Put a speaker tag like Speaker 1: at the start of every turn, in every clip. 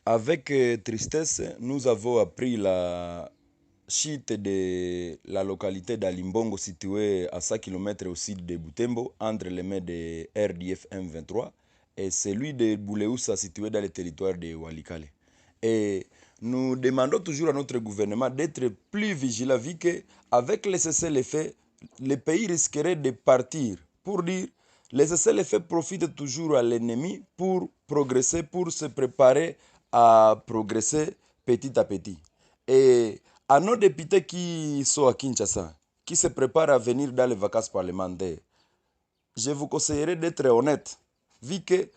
Speaker 1: Avec tristesse, nous avons appris la chute de la localité d'Alimbongo située à 100 km au sud de Butembo, entre les mains de RDF M23, et celui de Bouleusa situé dans le territoire de Walikale. Et nous demandons toujours à notre gouvernement d'être plus vigilant, vu qu'avec les cessez-le-feu, le pays risquerait de partir. Pour dire, les cessez-le-feu profitent toujours à l'ennemi pour progresser, pour se préparer à progresser petit à petit. Et à nos députés qui sont à Kinshasa, qui se préparent à venir dans les vacances parlementaires, je vous conseillerais d'être honnête, vu que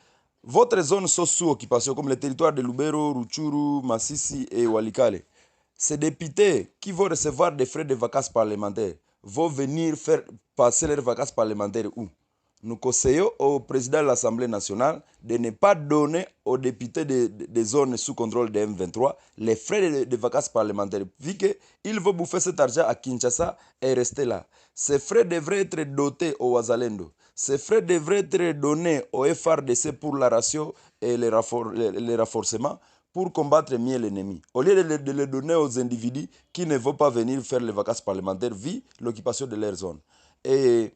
Speaker 1: votre zone sont sous occupation, comme les territoires de Lubero, Ruchuru, Massissi et Walikale. Ces députés qui vont recevoir des frais de vacances parlementaires vont venir faire passer leurs vacances parlementaires où? Nous conseillons au président de l'Assemblée nationale de ne pas donner aux députés des zones sous contrôle de M23 les frais de vacances parlementaires, vu qu'ils vont bouffer cet argent à Kinshasa et rester là. Ces frais devraient être dotés aux Wazalendo. Ces frais devraient être donnés au FRDC pour la ratio et les renforcements pour combattre mieux l'ennemi. Au lieu de les donner aux individus qui ne vont pas venir faire les vacances parlementaires, vu l'occupation de leur zone. Et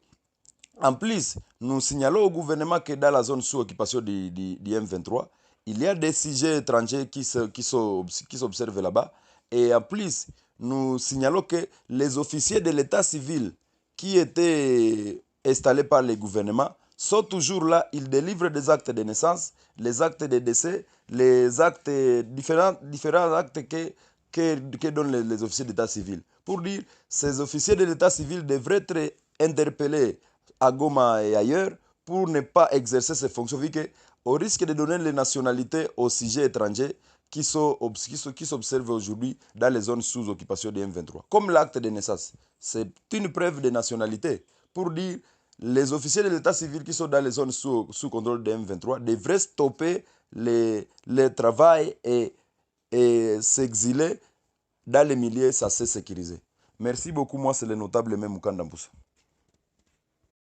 Speaker 1: en plus, nous signalons au gouvernement que dans la zone sous occupation du M23, il y a des sujets étrangers qui s'observent là-bas. Et en plus, nous signalons que les officiers de l'état civil qui étaient installés par le gouvernement sont toujours là. Ils délivrent des actes de naissance, les actes de décès, les actes, différents actes que donnent les officiers d'état civil. Pour dire, ces officiers de l'état civil devraient être interpellés à Goma et ailleurs pour ne pas exercer ses fonctions, vu qu'au risque de donner les nationalités aux sujets étrangers qui s'observent aujourd'hui dans les zones sous occupation de M23. Comme l'acte de naissance, c'est une preuve de nationalité pour dire les officiers de l'état civil qui sont dans les zones sous contrôle de M23 devraient stopper le travail et s'exiler dans les milieux assez sécurisés. Merci beaucoup, moi c'est le notable même Mukanda Mbusa.